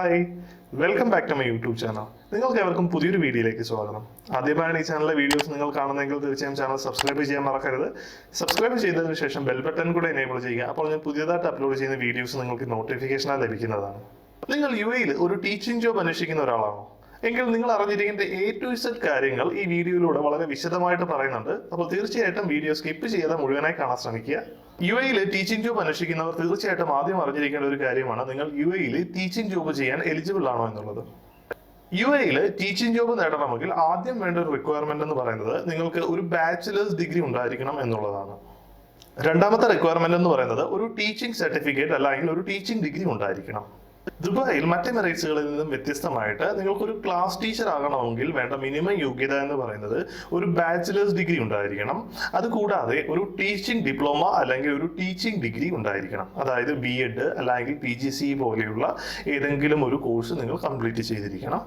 Hi, welcome back to my YouTube channel. നിങ്ങൾക്ക് ഏവർക്കും പുതിയൊരു വീഡിയോയിലേക്ക് സ്വാഗതം. ആദ്യമായാണ് ഈ ചാനലിലെ വീഡിയോസ് നിങ്ങൾ കാണുന്നതെങ്കിൽ തീർച്ചയായും ചാനൽ സബ്സ്ക്രൈബ് ചെയ്യാൻ മറക്കരുത്. സബ്സ്ക്രൈബ് ചെയ്തതിനു ശേഷം ബെൽ ബട്ടൺ കൂടെ എനേബിൾ ചെയ്യുക. അപ്പോൾ ഞാൻ പുതിയതായിട്ട് അപ്ലോഡ് ചെയ്യുന്ന വീഡിയോസ് നിങ്ങൾക്ക് നോട്ടിഫിക്കേഷനായി ലഭിക്കുന്നതാണ്. നിങ്ങൾ UAE-ൽ ഒരു ടീച്ചിങ് ജോബ് അന്വേഷിക്കുന്ന ഒരാളാണോ? എങ്കിൽ നിങ്ങൾ അറിഞ്ഞിരിക്കേണ്ട A to Z കാര്യങ്ങൾ ഈ വീഡിയോയിലൂടെ വളരെ വിശദമായിട്ട് പറയുന്നുണ്ട്. അപ്പോൾ തീർച്ചയായിട്ടും വീഡിയോ സ്കിപ്പ് ചെയ്യാതെ മുഴുവനായി കാണാൻ ശ്രമിക്കുക. UAE-ൽ ടീച്ചിങ് ജോബ് അന്വേഷിക്കുന്നവർ തീർച്ചയായിട്ടും ആദ്യം അറിഞ്ഞിരിക്കേണ്ട ഒരു കാര്യമാണ് നിങ്ങൾ UAE-ൽ ടീച്ചിങ് ജോബ് ചെയ്യാൻ എലിജിബിൾ ആണോ എന്നുള്ളത്. UAE-ൽ ടീച്ചിങ് ജോബ് നേടണമെങ്കിൽ ആദ്യം വേണ്ട ഒരു റിക്വയർമെന്റ് എന്ന് പറയുന്നത് നിങ്ങൾക്ക് ഒരു ബാച്ചിലേഴ്സ് ഡിഗ്രി ഉണ്ടായിരിക്കണം എന്നുള്ളതാണ്. രണ്ടാമത്തെ റിക്വയർമെന്റ് എന്ന് പറയുന്നത് ഒരു ടീച്ചിങ് സർട്ടിഫിക്കറ്റ് അല്ലെങ്കിൽ ഒരു ടീച്ചിങ് ഡിഗ്രി ഉണ്ടായിരിക്കണം. ദുബായിൽ മറ്റ് എമിറേറ്റ്സുകളിൽ നിന്നും വ്യത്യസ്തമായിട്ട് നിങ്ങൾക്കൊരു ക്ലാസ് ടീച്ചർ ആകണമെങ്കിൽ വേണ്ട മിനിമം യോഗ്യത എന്ന് പറയുന്നത് ഒരു ബാച്ചിലേഴ്സ് ഡിഗ്രി ഉണ്ടായിരിക്കണം. അതുകൂടാതെ ഒരു ടീച്ചിങ് ഡിപ്ലോമ അല്ലെങ്കിൽ ഒരു ടീച്ചിങ് ഡിഗ്രി ഉണ്ടായിരിക്കണം. അതായത് B.Ed അല്ലെങ്കിൽ PGC പോലെയുള്ള ഏതെങ്കിലും ഒരു കോഴ്സ് നിങ്ങൾ കംപ്ലീറ്റ് ചെയ്തിരിക്കണം.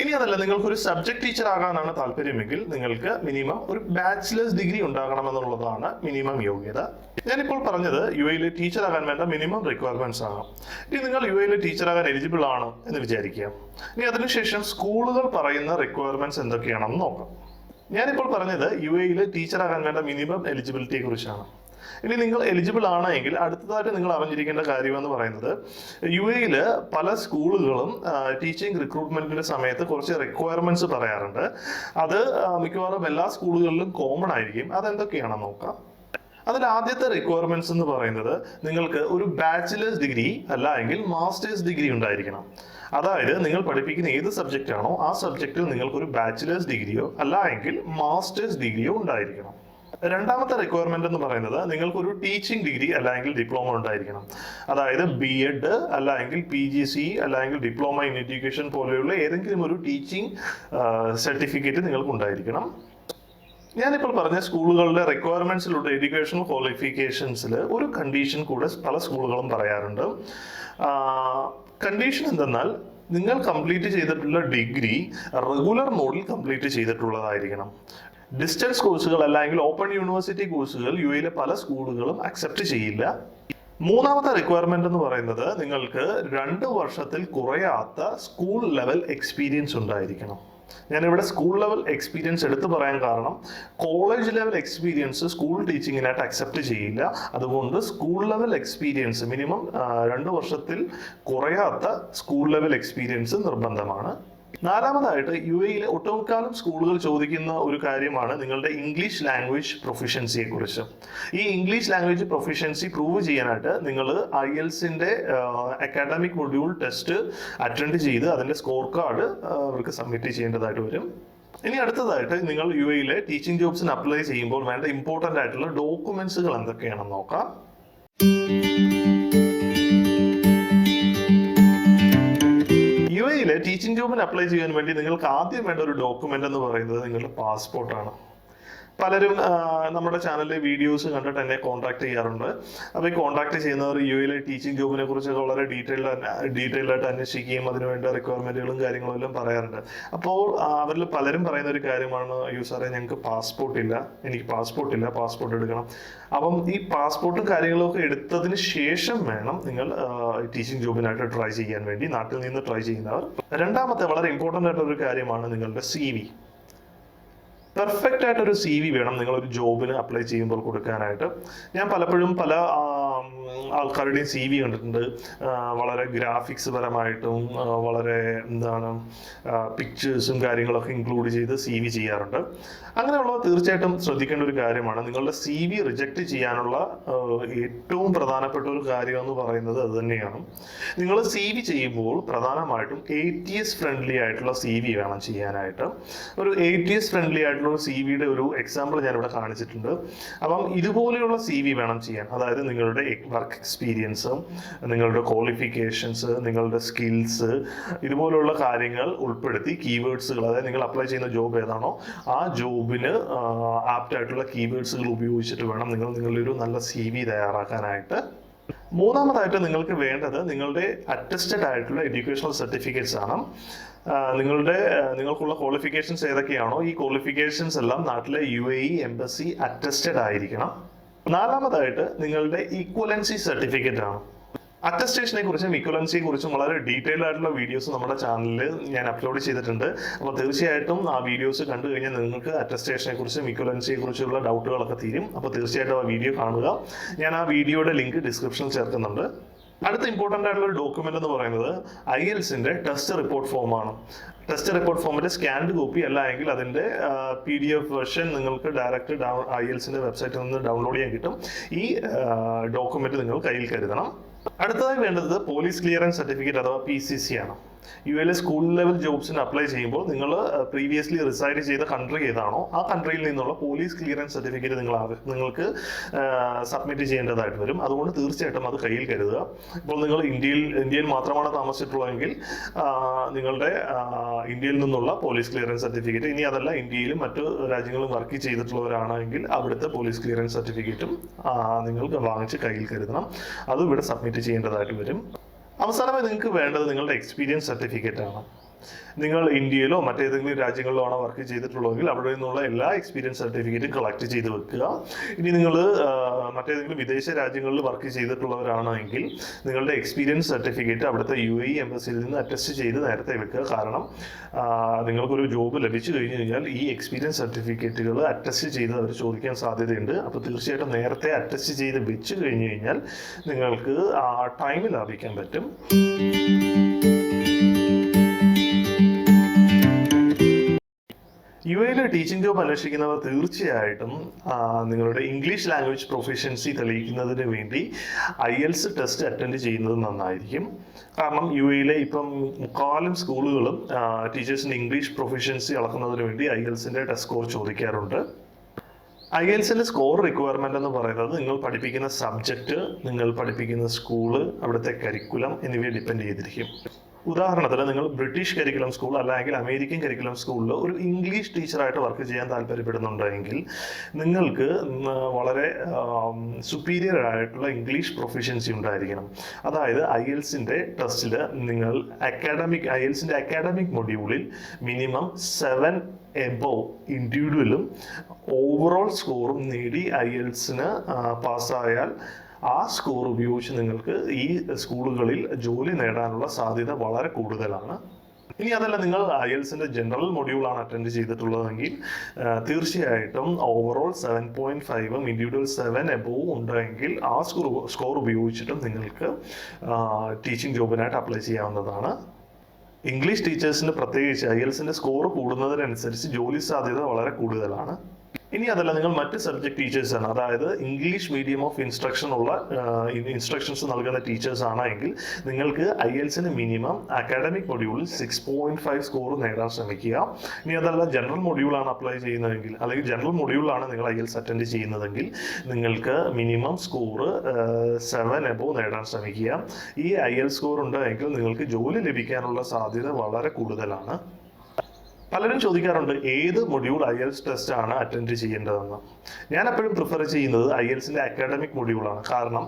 ഇനി അതല്ല, നിങ്ങൾക്കൊരു സബ്ജക്ട് ടീച്ചർ ആകാനാണ് താല്പര്യമെങ്കിൽ നിങ്ങൾക്ക് മിനിമം ഒരു ബാച്ചിലേഴ്സ് ഡിഗ്രി ഉണ്ടാകണമെന്നുള്ളതാണ് മിനിമം യോഗ്യത. ഞാനിപ്പോൾ പറഞ്ഞത് UAE-ൽ ടീച്ചർ ആകാൻ വേണ്ട മിനിമം റിക്വയർമെന്റ്സ് ആണ്. ഇനി നിങ്ങൾ UAE-ൽ ടീച്ചർ ആകാൻ എലിജിബിൾ ആണ് എന്ന് വിചാരിക്കുക. ഇനി അതിനുശേഷം സ്കൂളുകൾ പറയുന്ന റിക്വയർമെന്റ്സ് എന്തൊക്കെയാണെന്ന് നോക്കാം. ഞാനിപ്പോൾ പറഞ്ഞത് UAE-ൽ ടീച്ചർ ആകാൻ വേണ്ട മിനിമം എലിജിബിലിറ്റിയെ കുറിച്ചാണ്. ഇനി നിങ്ങൾ എലിജിബിൾ ആണ് എങ്കിൽ അടുത്തതായിട്ട് നിങ്ങൾ അറിഞ്ഞിരിക്കേണ്ട കാര്യം എന്ന് പറയുന്നത് UAE-ൽ പല സ്കൂളുകളും ടീച്ചിങ് റിക്രൂട്ട്മെന്റിന്റെ സമയത്ത് കുറച്ച് റിക്വയർമെന്റ്സ് പറയാറുണ്ട്. അത് മിക്കവാറും എല്ലാ സ്കൂളുകളിലും കോമൺ ആയിരിക്കും. അതെന്തൊക്കെയാണെന്ന് നോക്കാം. അതിൽ ആദ്യത്തെ റിക്വയർമെന്റ്സ് എന്ന് പറയുന്നത് നിങ്ങൾക്ക് ഒരു ബാച്ചിലേഴ്സ് ഡിഗ്രി അല്ല എങ്കിൽ മാസ്റ്റേഴ്സ് ഡിഗ്രി ഉണ്ടായിരിക്കണം. അതായത് നിങ്ങൾ പഠിപ്പിക്കുന്ന ഏത് സബ്ജക്റ്റ് ആണോ ആ സബ്ജക്റ്റിൽ നിങ്ങൾക്കൊരു ബാച്ചിലേഴ്സ് ഡിഗ്രിയോ അല്ല എങ്കിൽ മാസ്റ്റേഴ്സ് ഡിഗ്രിയോ ഉണ്ടായിരിക്കണം. രണ്ടാമത്തെ റിക്വയർമെന്റ് എന്ന് പറയുന്നത് നിങ്ങൾക്കൊരു ടീച്ചിങ് ഡിഗ്രി അല്ലെങ്കിൽ ഡിപ്ലോമ ഉണ്ടായിരിക്കണം. അതായത് B.Ed അല്ലെങ്കിൽ PGC അല്ലെങ്കിൽ ഡിപ്ലോമ ഇൻ എഡ്യൂക്കേഷൻ പോലെയുള്ള ഏതെങ്കിലും ഒരു ടീച്ചിങ് സർട്ടിഫിക്കറ്റ് നിങ്ങൾക്ക് ഉണ്ടായിരിക്കണം. ഞാനിപ്പോൾ പറഞ്ഞ സ്കൂളുകളുടെ റിക്വയർമെന്റ്സിലുള്ള എഡ്യൂക്കേഷണൽ ക്വാളിഫിക്കേഷൻസിൽ ഒരു കണ്ടീഷൻ കൂടെ പല സ്കൂളുകളും പറയാറുണ്ട്. കണ്ടീഷൻ എന്തെന്നാൽ നിങ്ങൾ കംപ്ലീറ്റ് ചെയ്തിട്ടുള്ള ഡിഗ്രി റെഗുലർ മോഡിൽ കംപ്ലീറ്റ് ചെയ്തിട്ടുള്ളതായിരിക്കണം. ഡിസ്റ്റൻസ് കോഴ്സുകൾ അല്ലെങ്കിൽ ഓപ്പൺ യൂണിവേഴ്സിറ്റി കോഴ്സുകൾ UAE-ലെ പല സ്കൂളുകളും അക്സെപ്റ്റ് ചെയ്യില്ല. മൂന്നാമത്തെ റിക്വയർമെന്റ് എന്ന് പറയുന്നത് നിങ്ങൾക്ക് 2 വർഷത്തിൽ കുറയാത്ത സ്കൂൾ ലെവൽ എക്സ്പീരിയൻസ് ഉണ്ടായിരിക്കണം. ഞാനിവിടെ സ്കൂൾ ലെവൽ എക്സ്പീരിയൻസ് എടുത്തു പറയാൻ കാരണം കോളേജ് ലെവൽ എക്സ്പീരിയൻസ് സ്കൂൾ ടീച്ചിങ്ങിനായിട്ട് അക്സെപ്റ്റ് ചെയ്യില്ല. അതുകൊണ്ട് സ്കൂൾ ലെവൽ എക്സ്പീരിയൻസ് മിനിമം 2 വർഷത്തിൽ കുറയാത്ത സ്കൂൾ ലെവൽ എക്സ്പീരിയൻസ് നിർബന്ധമാണ്. നാലാമതായിട്ട് UAE-ലെ ഒട്ടുമുക്കാലും സ്കൂളുകൾ ചോദിക്കുന്ന ഒരു കാര്യമാണ് നിങ്ങളുടെ ഇംഗ്ലീഷ് ലാംഗ്വേജ് പ്രൊഫിഷ്യൻസിയെ കുറിച്ച്. ഈ ഇംഗ്ലീഷ് ലാംഗ്വേജ് പ്രൊഫിഷ്യൻസി പ്രൂവ് ചെയ്യാനായിട്ട് നിങ്ങൾ IELTS-ന്റെ അക്കാഡമിക് മൊഡ്യൂൾ ടെസ്റ്റ് അറ്റൻഡ് ചെയ്ത് അതിന്റെ സ്കോർ കാർഡ് അവർക്ക് സബ്മിറ്റ് ചെയ്യേണ്ടതായിട്ട് വരും. ഇനി അടുത്തതായിട്ട് നിങ്ങൾ UAE-ലെ ടീച്ചിങ് ജോബ്സിന് അപ്ലൈ ചെയ്യുമ്പോൾ വേണ്ട ഇമ്പോർട്ടന്റ് ആയിട്ടുള്ള ഡോക്യുമെന്റ്സുകൾ എന്തൊക്കെയാണെന്ന് നോക്കാം. UAE-ലെ ടീച്ചിങ് ജോബിന് അപ്ലൈ ചെയ്യാൻ വേണ്ടി നിങ്ങൾക്ക് ആദ്യം വേണ്ട ഒരു ഡോക്യുമെന്റ് എന്ന് പറയുന്നത് നിങ്ങളുടെ പാസ്പോർട്ടാണ്. പലരും നമ്മുടെ ചാനലിലെ വീഡിയോസ് കണ്ടിട്ട് എന്നെ കോൺടാക്ട് ചെയ്യാറുണ്ട്. അപ്പോൾ ഈ കോൺടാക്ട് ചെയ്യുന്നവർ UAE-ലെ ടീച്ചിങ് ജോബിനെ കുറിച്ച് വളരെ ഡീറ്റെയിൽ ആയിട്ട് അന്വേഷിക്കുകയും അതിനുവേണ്ട റിക്വയർമെന്റുകളും കാര്യങ്ങളും എല്ലാം പറയാറുണ്ട്. അപ്പോൾ അവരിൽ പലരും പറയുന്ന ഒരു കാര്യമാണ്, അയ്യോ സാറേ ഞങ്ങൾക്ക് പാസ്പോർട്ട് ഇല്ല, എനിക്ക് പാസ്പോർട്ട് ഇല്ല, പാസ്പോർട്ട് എടുക്കണം. അപ്പം ഈ പാസ്പോർട്ടും കാര്യങ്ങളും ഒക്കെ എടുത്തതിന് ശേഷം വേണം നിങ്ങൾ ടീച്ചിങ് ജോബിനായിട്ട് ട്രൈ ചെയ്യാൻ വേണ്ടി നാട്ടിൽ നിന്ന് ട്രൈ ചെയ്യുന്നവർ. രണ്ടാമത്തെ വളരെ ഇമ്പോർട്ടൻ്റ് ആയിട്ടുള്ള ഒരു കാര്യമാണ് നിങ്ങളുടെ CV. പെർഫെക്റ്റ് ആയിട്ടൊരു CV വേണം നിങ്ങൾ ഒരു ജോബിന് അപ്ലൈ ചെയ്യുമ്പോൾ കൊടുക്കാനായിട്ട്. ഞാൻ പലപ്പോഴും പല ആൾക്കാരുടെയും CV കണ്ടിട്ടുണ്ട്. വളരെ ഗ്രാഫിക്സ് പരമായിട്ടും വളരെ പിക്ചേഴ്സും കാര്യങ്ങളൊക്കെ ഇൻക്ലൂഡ് ചെയ്ത് CV ചെയ്യാറുണ്ട്. അങ്ങനെയുള്ള തീർച്ചയായിട്ടും ശ്രദ്ധിക്കേണ്ട ഒരു കാര്യമാണ്. നിങ്ങളുടെ CV റിജക്റ്റ് ചെയ്യാനുള്ള ഏറ്റവും പ്രധാനപ്പെട്ട ഒരു കാര്യം എന്ന് പറയുന്നത് അത് തന്നെയാണ്. നിങ്ങൾ CV ചെയ്യുമ്പോൾ പ്രധാനമായിട്ടും ATS ഫ്രണ്ട്ലി ആയിട്ടുള്ള CV വേണം ചെയ്യാനായിട്ട്. ഒരു ATS ഫ്രണ്ട്ലി ആയിട്ടുള്ള CV-യുടെ ഒരു എക്സാമ്പിൾ ഞാനിവിടെ കാണിച്ചിട്ടുണ്ട്. അപ്പം ഇതുപോലെയുള്ള CV വേണം ചെയ്യാൻ. അതായത് നിങ്ങളുടെ വർക്ക് എക്സ്പീരിയൻസ്, നിങ്ങളുടെ ക്വാളിഫിക്കേഷൻസ്, നിങ്ങളുടെ സ്കിൽസ്, ഇതുപോലുള്ള കാര്യങ്ങൾ ഉൾപ്പെടുത്തി കീവേഡ്സുകൾ, അതായത് നിങ്ങൾ അപ്ലൈ ചെയ്യുന്ന ജോബ് ഏതാണോ ആ ജോബിന് ആപ്റ്റ് ആയിട്ടുള്ള കീവേഡ്സുകൾ ഉപയോഗിച്ചിട്ട് വേണം നിങ്ങൾ നിങ്ങളുടെ ഒരു നല്ല CV തയ്യാറാക്കാനായിട്ട്. മൂന്നാമതായിട്ട് നിങ്ങൾക്ക് വേണ്ടത് നിങ്ങളുടെ അറ്റസ്റ്റഡ് ആയിട്ടുള്ള എഡ്യൂക്കേഷണൽ സർട്ടിഫിക്കറ്റ്സ് ആണ്. നിങ്ങൾക്കുള്ള ക്വാളിഫിക്കേഷൻസ് ഏതൊക്കെയാണോ ഈ ക്വാളിഫിക്കേഷൻസ് എല്ലാം നാട്ടിലെ UAE എംബസി അറ്റസ്റ്റഡ് ആയിരിക്കണം. നാലാമതായിട്ട് നിങ്ങളുടെ ഈക്വലൻസി സർട്ടിഫിക്കറ്റ് ആണ്. അറ്റസ്റ്റേഷനെ കുറിച്ചും ഇക്വലൻസിയെ കുറിച്ചും വളരെ ഡീറ്റെയിൽഡ് ആയിട്ടുള്ള വീഡിയോസ് നമ്മുടെ ചാനലിൽ ഞാൻ അപ്ലോഡ് ചെയ്തിട്ടുണ്ട്. അപ്പോൾ തീർച്ചയായിട്ടും ആ വീഡിയോസ് കണ്ടു കഴിഞ്ഞാൽ നിങ്ങൾക്ക് അറ്റസ്റ്റേഷനെ കുറിച്ചും ഇക്വലൻസിയെ കുറിച്ചുള്ള ഡൗട്ടുകളൊക്കെ തീരും. അപ്പോൾ തീർച്ചയായിട്ടും ആ വീഡിയോ കാണുക. ഞാൻ ആ വീഡിയോയുടെ ലിങ്ക് ഡിസ്ക്രിപ്ഷനിൽ ചേർക്കുന്നുണ്ട്. അടുത്ത ഇമ്പോർട്ടൻ്റ് ആയിട്ടുള്ള ഒരു ഡോക്യുമെന്റ് എന്ന് പറയുന്നത് IELTSന്റെ ടെസ്റ്റ് റിപ്പോർട്ട് ഫോമാണ്. ടെസ്റ്റ് റിപ്പോർട്ട് ഫോമിന്റെ സ്കാൻഡ് കോപ്പി അല്ല എങ്കിൽ അതിന്റെ PDF വെർഷൻ നിങ്ങൾക്ക് ഡയറക്റ്റ് IELTSന്റെ വെബ്സൈറ്റിൽ നിന്ന് ഡൗൺലോഡ് ചെയ്യാൻ കിട്ടും. ഈ ഡോക്യുമെന്റ് നിങ്ങൾ കയ്യിൽ കരുതണം. അടുത്തതായി വേണ്ടത് പോലീസ് ക്ലിയറൻസ് സർട്ടിഫിക്കറ്റ് അഥവാ PCC ആണ്. UAE സ്കൂൾ ലെവൽ ജോബ്സിന് അപ്ലൈ ചെയ്യുമ്പോൾ നിങ്ങൾ പ്രീവിയസ്ലി റിസൈഡ് ചെയ്ത കൺട്രി ഏതാണോ ആ കൺട്രിയിൽ നിന്നുള്ള പോലീസ് ക്ലിയറൻസ് സർട്ടിഫിക്കറ്റ് നിങ്ങൾക്ക് സബ്മിറ്റ് ചെയ്യേണ്ടതായിട്ട് വരും. അതുകൊണ്ട് തീർച്ചയായിട്ടും അത് കയ്യിൽ കരുതുക. ഇപ്പോൾ നിങ്ങൾ ഇന്ത്യയിൽ മാത്രമാണ് താമസിച്ചിട്ടുള്ളതെങ്കിൽ നിങ്ങളുടെ ഇന്ത്യയിൽ നിന്നുള്ള പോലീസ് ക്ലിയറൻസ് സർട്ടിഫിക്കറ്റ്, ഇനി അതല്ല ഇന്ത്യയിലും മറ്റു രാജ്യങ്ങളിലും വർക്ക് ചെയ്തിട്ടുള്ളവരാണെങ്കിൽ അവിടുത്തെ പോലീസ് ക്ലിയറൻസ് സർട്ടിഫിക്കറ്റും നിങ്ങൾക്ക് വാങ്ങിച്ച് കയ്യിൽ കരുതണം. അതും ഇവിടെ സബ്മിറ്റ് ചെയ്യേണ്ടതായിട്ട് വരും. അവസാനമായി നിങ്ങൾക്ക് വേണ്ടത് നിങ്ങളുടെ എക്സ്പീരിയൻസ് സർട്ടിഫിക്കറ്റ് ആണ്. നിങ്ങൾ ഇന്ത്യയിലോ മറ്റേതെങ്കിലും രാജ്യങ്ങളിലോ ആണ് വർക്ക് ചെയ്തിട്ടുള്ളതെങ്കിൽ അവിടെ നിന്നുള്ള എല്ലാ എക്സ്പീരിയൻസ് സർട്ടിഫിക്കറ്റും കളക്ട് ചെയ്ത് വെക്കുക. ഇനി നിങ്ങൾ മറ്റേതെങ്കിലും വിദേശ രാജ്യങ്ങളിൽ വർക്ക് ചെയ്തിട്ടുള്ളവരാണെങ്കിൽ നിങ്ങളുടെ എക്സ്പീരിയൻസ് സർട്ടിഫിക്കറ്റ് അവിടുത്തെ UAE എംബസിയിൽ നിന്ന് അറ്റസ്റ്റ് ചെയ്ത് നേരത്തെ വെക്കുക. കാരണം നിങ്ങൾക്കൊരു ജോബ് ലഭിച്ചു കഴിഞ്ഞു കഴിഞ്ഞാൽ ഈ എക്സ്പീരിയൻസ് സർട്ടിഫിക്കറ്റുകൾ അറ്റസ്റ്റ് ചെയ്ത് അവർ ചോദിക്കാൻ സാധ്യതയുണ്ട്. അപ്പോൾ തീർച്ചയായിട്ടും നേരത്തെ അറ്റസ്റ്റ് ചെയ്ത് വെച്ച് കഴിഞ്ഞു കഴിഞ്ഞാൽ നിങ്ങൾക്ക് ടൈം ലാഭിക്കാൻ പറ്റും. UAE ടീച്ചിങ് ജോബ് അന്വേഷിക്കുന്നവർ തീർച്ചയായിട്ടും നിങ്ങളുടെ ഇംഗ്ലീഷ് ലാംഗ്വേജ് പ്രൊഫഷ്യൻസി തെളിയിക്കുന്നതിന് വേണ്ടി IELTS ടെസ്റ്റ് അറ്റൻഡ് ചെയ്യുന്നത് നന്നായിരിക്കും. കാരണം UAE ഇപ്പം മുക്കാലും സ്കൂളുകളും ടീച്ചേഴ്സിൻ്റെ ഇംഗ്ലീഷ് പ്രൊഫഷ്യൻസി അളക്കുന്നതിന് വേണ്ടി IELTSന്റെ ടെസ്റ്റ് സ്കോർ ചോദിക്കാറുണ്ട്. IELTSന്റെ സ്കോർ റിക്വയർമെന്റ് എന്ന് പറയുന്നത് നിങ്ങൾ പഠിപ്പിക്കുന്ന സബ്ജക്റ്റ്, നിങ്ങൾ പഠിപ്പിക്കുന്ന സ്കൂള്, അവിടുത്തെ കരിക്കുലം എന്നിവയെ ഡിപ്പെൻഡ് ചെയ്തിരിക്കും. ഉദാഹരണത്തിന് നിങ്ങൾ ബ്രിട്ടീഷ് കരിക്കുലം സ്കൂൾ അല്ലെങ്കിൽ അമേരിക്കൻ കരിക്കുലം സ്കൂളിൽ ഒരു ഇംഗ്ലീഷ് ടീച്ചറായിട്ട് വർക്ക് ചെയ്യാൻ താല്പര്യപ്പെടുന്നുണ്ടെങ്കിൽ നിങ്ങൾക്ക് വളരെ സുപ്പീരിയർ ആയിട്ടുള്ള ഇംഗ്ലീഷ് പ്രൊഫഷ്യൻസി ഉണ്ടായിരിക്കണം. അതായത് IELTSന്റെ ടെസ്റ്റിൽ നിങ്ങൾ IELTSന്റെ അക്കാഡമിക് മൊഡ്യൂളിൽ മിനിമം 7 എബോവ് ഇൻഡിവിജ്വലും ഓവറോൾ സ്കോറും നേടി IELTSന് പാസ്സായാൽ ആ സ്കോർ ഉപയോഗിച്ച് നിങ്ങൾക്ക് ഈ സ്കൂളുകളിൽ ജോലി നേടാനുള്ള സാധ്യത വളരെ കൂടുതലാണ്. ഇനി അതല്ല നിങ്ങൾ IELTSന്റെ ജനറൽ മൊഡ്യൂളാണ് അറ്റൻഡ് ചെയ്തിട്ടുള്ളതെങ്കിൽ തീർച്ചയായിട്ടും ഓവറോൾ 7.5 ഇൻഡിവിജ്വൽ 7 എബോവ് ഉണ്ടെങ്കിൽ ആ സ്കോർ ഉപയോഗിച്ചിട്ടും നിങ്ങൾക്ക് ടീച്ചിങ് ജോബിനായിട്ട് അപ്ലൈ ചെയ്യാവുന്നതാണ്. ഇംഗ്ലീഷ് ടീച്ചേഴ്സിന് പ്രത്യേകിച്ച് IELTSന്റെ സ്കോർ കൂടുന്നതിനനുസരിച്ച് ജോലി സാധ്യത വളരെ കൂടുതലാണ്. ഇനി അതല്ല നിങ്ങൾ മറ്റ് സബ്ജക്ട് ടീച്ചേഴ്സ് ആണ്, അതായത് ഇംഗ്ലീഷ് മീഡിയം ഓഫ് ഇൻസ്ട്രക്ഷൻസ് നൽകുന്ന ടീച്ചേഴ്സ് ആണെങ്കിൽ നിങ്ങൾക്ക് IELTSന് മിനിമം അക്കാഡമിക് മൊഡ്യൂളിൽ 6.5 സ്കോർ നേടാൻ ശ്രമിക്കുക. ഇനി അതല്ല ജനറൽ മൊഡ്യൂളാണ് അപ്ലൈ ചെയ്യുന്നതെങ്കിൽ അല്ലെങ്കിൽ ജനറൽ മൊഡ്യൂളാണ് നിങ്ങൾ IELTS അറ്റൻഡ് ചെയ്യുന്നതെങ്കിൽ നിങ്ങൾക്ക് മിനിമം സ്കോർ 7 എബോവ് നേടാൻ ശ്രമിക്കുക. ഈ IELTS സ്കോർ ഉണ്ടെങ്കിൽ നിങ്ങൾക്ക് ജോലി ലഭിക്കാനുള്ള സാധ്യത വളരെ കൂടുതലാണ്. പലരും ചോദിക്കാറുണ്ട് ഏത് മൊഡ്യൂൾ IELTS ടെസ്റ്റ് ആണ് അറ്റൻഡ് ചെയ്യേണ്ടതെന്ന്. ഞാൻ എപ്പോഴും പ്രിഫർ ചെയ്യുന്നത് IELTSന്റെ അക്കാഡമിക് മൊഡ്യൂളാണ്. കാരണം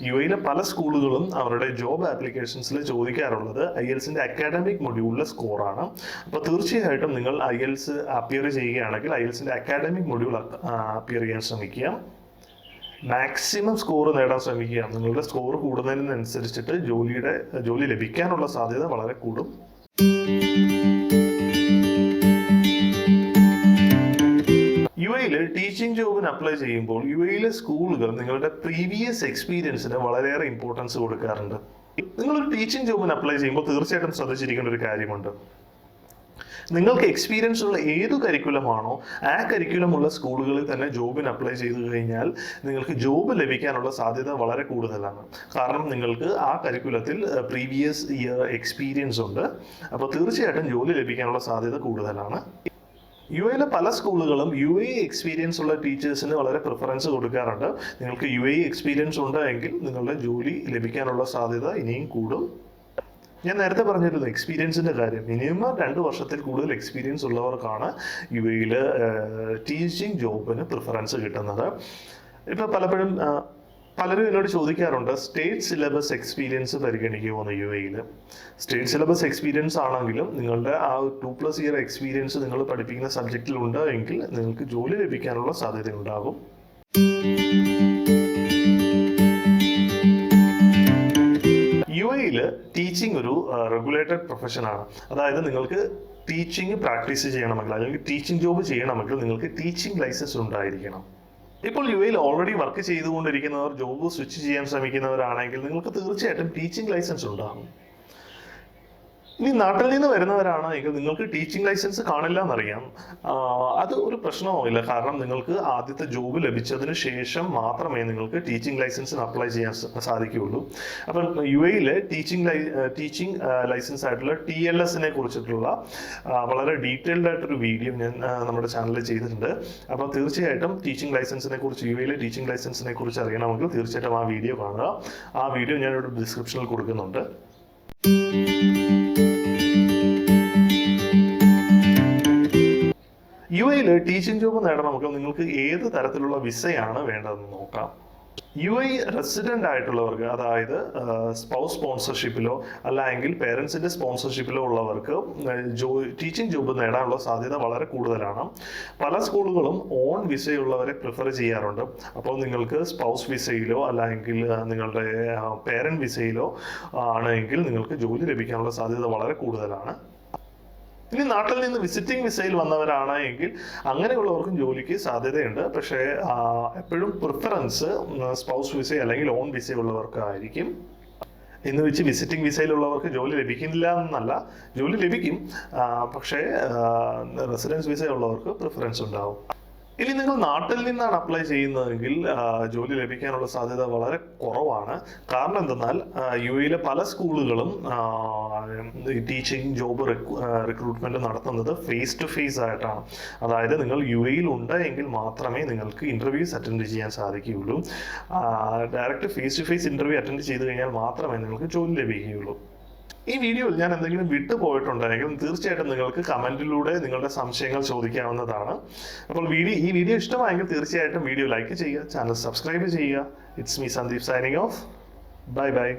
UAE പല സ്കൂളുകളും അവരുടെ ജോബ് ആപ്ലിക്കേഷൻസിൽ ചോദിക്കാറുള്ളത് IELTSന്റെ അക്കാഡമിക് മൊഡ്യൂളിലെ സ്കോറാണ്. അപ്പോൾ തീർച്ചയായിട്ടും നിങ്ങൾ IELTS അപ്പിയർ ചെയ്യുകയാണെങ്കിൽ IELTSന്റെ അക്കാഡമിക് മൊഡ്യൂൾ അപ്പിയർ ചെയ്യാൻ ശ്രമിക്കുക. മാക്സിമം സ്കോർ നേടാൻ ശ്രമിക്കുക. നിങ്ങളുടെ സ്കോർ കൂടുന്നതിനനുസരിച്ചിട്ട് ജോലി ലഭിക്കാനുള്ള സാധ്യത വളരെ കൂടും. UAE ടീച്ചിങ് ജോബിന് അപ്ലൈ ചെയ്യുമ്പോൾ UAE സ്കൂളുകൾ നിങ്ങളുടെ പ്രീവിയസ് എക്സ്പീരിയൻസിന് വളരെയേറെ ഇമ്പോർട്ടൻസ് കൊടുക്കാറുണ്ട്. നിങ്ങളൊരു ടീച്ചിങ് ജോബിന് അപ്ലൈ ചെയ്യുമ്പോൾ തീർച്ചയായിട്ടും ശ്രദ്ധിച്ചിരിക്കേണ്ട ഒരു കാര്യമുണ്ട്. നിങ്ങൾക്ക് എക്സ്പീരിയൻസ് ഉള്ള ഏതു കരിക്കുലമാണോ ആ കരിക്കുലമുള്ള സ്കൂളുകളിൽ തന്നെ ജോബിന് അപ്ലൈ ചെയ്തു കഴിഞ്ഞാൽ നിങ്ങൾക്ക് ജോബ് ലഭിക്കാനുള്ള സാധ്യത വളരെ കൂടുതലാണ്. കാരണം നിങ്ങൾക്ക് ആ കരിക്കുലത്തിൽ പ്രീവിയസ് ഇയർ എക്സ്പീരിയൻസ് ഉണ്ട്. അപ്പോൾ തീർച്ചയായിട്ടും ജോലി ലഭിക്കാനുള്ള സാധ്യത കൂടുതലാണ്. UAE പല സ്കൂളുകളും UAE എക്സ്പീരിയൻസ് ഉള്ള ടീച്ചേഴ്സിന് വളരെ പ്രിഫറൻസ് കൊടുക്കാറുണ്ട്. നിങ്ങൾക്ക് UAE എക്സ്പീരിയൻസ് ഉണ്ടെങ്കിൽ നിങ്ങളുടെ ജോലി ലഭിക്കാനുള്ള സാധ്യത ഇനിയും കൂടും. ഞാൻ നേരത്തെ പറഞ്ഞിരുന്നു എക്സ്പീരിയൻസിന്റെ കാര്യം. മിനിമം 2 വർഷത്തിൽ കൂടുതൽ എക്സ്പീരിയൻസ് ഉള്ളവർക്കാണ് UAE ടീച്ചിങ് ജോബിന് പ്രിഫറൻസ് കിട്ടുന്നത്. ഇപ്പൊ പലരും എന്നോട് ചോദിക്കാറുണ്ട് സ്റ്റേറ്റ് സിലബസ് എക്സ്പീരിയൻസ് പരിഗണിക്കുമോ എന്ന്. UAE സ്റ്റേറ്റ് സിലബസ് എക്സ്പീരിയൻസ് ആണെങ്കിലും നിങ്ങളുടെ ആ 2+ ഇയർ എക്സ്പീരിയൻസ് നിങ്ങൾ പഠിപ്പിക്കുന്ന സബ്ജക്റ്റിൽ ഉണ്ട് എങ്കിൽ നിങ്ങൾക്ക് ജോലി ലഭിക്കാനുള്ള സാധ്യത ഉണ്ടാകും. എയിൽ ടീച്ചിങ് ഒരു റെഗുലേറ്റഡ് പ്രൊഫഷനാണ്. അതായത് നിങ്ങൾക്ക് ടീച്ചിങ് പ്രാക്ടീസ് ചെയ്യണമെങ്കിൽ അല്ലെങ്കിൽ ടീച്ചിങ് ജോബ് ചെയ്യണമെങ്കിൽ നിങ്ങൾക്ക് ടീച്ചിങ് ലൈസൻസ് ഉണ്ടായിരിക്കണം. ഇപ്പോൾ യു എയിൽ ഓൾറെഡി വർക്ക് ചെയ്തുകൊണ്ടിരിക്കുന്നവർ, ജോബ് സ്വിച്ച് ചെയ്യാൻ ശ്രമിക്കുന്നവരാണെങ്കിൽ നിങ്ങൾക്ക് തീർച്ചയായിട്ടും ടീച്ചിങ് ലൈസൻസ് ഉണ്ടാകും. ഇനി നാട്ടിൽ നിന്ന് വരുന്നവരാണ് എങ്കിൽ നിങ്ങൾക്ക് ടീച്ചിങ് ലൈസൻസ് കാണില്ല എന്നറിയാം. അത് ഒരു പ്രശ്നവുമില്ല. കാരണം നിങ്ങൾക്ക് ആദ്യത്തെ ജോബ് ലഭിച്ചതിന് ശേഷം മാത്രമേ നിങ്ങൾക്ക് ടീച്ചിങ് ലൈസൻസിന് അപ്ലൈ ചെയ്യാൻ സാധിക്കുകയുള്ളൂ. അപ്പം യു എയിൽ ടീച്ചിങ് ലൈസൻസ് ആയിട്ടുള്ള TLSനെ കുറിച്ചിട്ടുള്ള വളരെ ഡീറ്റെയിൽഡ് ആയിട്ടൊരു വീഡിയോ ഞാൻ നമ്മുടെ ചാനലിൽ ചെയ്തിട്ടുണ്ട്. അപ്പോൾ തീർച്ചയായിട്ടും ടീച്ചിങ് ലൈസൻസിനെ കുറിച്ച്, യു എയിലെ ടീച്ചിങ് ലൈസൻസിനെ കുറിച്ച് അറിയണമെങ്കിൽ തീർച്ചയായിട്ടും ആ വീഡിയോ കാണുക. ആ വീഡിയോ ഞാനിവിടെ ഡിസ്ക്രിപ്ഷനിൽ കൊടുക്കുന്നുണ്ട്. യു എയിൽ ടീച്ചിങ് ജോബ് നേടണമെങ്കിൽ നിങ്ങൾക്ക് ഏത് തരത്തിലുള്ള വിസയാണ് വേണ്ടതെന്ന് നോക്കാം. യു എ റെസിഡന്റ് ആയിട്ടുള്ളവർക്ക്, അതായത് സ്പൗസ് സ്പോൺസർഷിപ്പിലോ അല്ലെങ്കിൽ പേരൻസിന്റെ സ്പോൺസർഷിപ്പിലോ ഉള്ളവർക്ക് ടീച്ചിങ് ജോബ് നേടാനുള്ള സാധ്യത വളരെ കൂടുതലാണ്. പല സ്കൂളുകളും ഓൺ വിസയുള്ളവരെ പ്രിഫർ ചെയ്യാറുണ്ട്. അപ്പോൾ നിങ്ങൾക്ക് സ്പൗസ് വിസയിലോ അല്ലെങ്കിൽ നിങ്ങളുടെ പേരന്റ് വിസയിലോ ആണെങ്കിൽ നിങ്ങൾക്ക് ജോലി ലഭിക്കാനുള്ള സാധ്യത വളരെ കൂടുതലാണ്. ഇനി നാട്ടിൽ നിന്ന് വിസിറ്റിംഗ് വിസയിൽ വന്നവരാണ് എങ്കിൽ അങ്ങനെയുള്ളവർക്കും ജോലിക്ക് സാധ്യതയുണ്ട്. പക്ഷേ എപ്പോഴും പ്രിഫറൻസ് സ്പൗസ് വിസ അല്ലെങ്കിൽ ഓൺ വിസ ഉള്ളവർക്കായിരിക്കും. എന്ന് വെച്ച് വിസിറ്റിംഗ് വിസയിലുള്ളവർക്ക് ജോലി ലഭിക്കില്ല എന്നല്ല, ജോലി ലഭിക്കും. പക്ഷേ റെസിഡൻസ് വിസ ഉള്ളവർക്ക് പ്രിഫറൻസ് ഉണ്ടാവും. ഇനി നിങ്ങൾ നാട്ടിൽ നിന്നാണ് അപ്ലൈ ചെയ്യുന്നതെങ്കിൽ ജോലി ലഭിക്കാനുള്ള സാധ്യത വളരെ കുറവാണ്. കാരണം എന്തെന്നാൽ യു എയിലെ പല സ്കൂളുകളും ടീച്ചിങ് ജോബ് റിക്രൂട്ട്മെന്റ് നടത്തുന്നത് ഫേസ് ടു ഫേസ് ആയിട്ടാണ്. അതായത് നിങ്ങൾ യു എയിൽ ഉണ്ട് എങ്കിൽ മാത്രമേ നിങ്ങൾക്ക് ഇന്റർവ്യൂസ് അറ്റൻഡ് ചെയ്യാൻ സാധിക്കുകയുള്ളൂ. Direct face to face interview attend ചെയ്ത് കഴിഞ്ഞാൽ മാത്രമേ നിങ്ങൾക്ക് ജോലി ലഭിക്കുകയുള്ളൂ. ഈ വീഡിയോയിൽ ഞാൻ എന്തെങ്കിലും വിട്ടുപോയിട്ടുണ്ടെങ്കിൽ തീർച്ചയായിട്ടും നിങ്ങൾക്ക് കമന്റിലൂടെ നിങ്ങളുടെ സംശയങ്ങൾ ചോദിക്കാവുന്നതാണ്. അപ്പോൾ ഈ വീഡിയോ ഇഷ്ടമായെങ്കിൽ തീർച്ചയായിട്ടും വീഡിയോ ലൈക്ക് ചെയ്യുക, ചാനൽ സബ്സ്ക്രൈബ് ചെയ്യുക. It's me Sandeep signing off. Bye bye.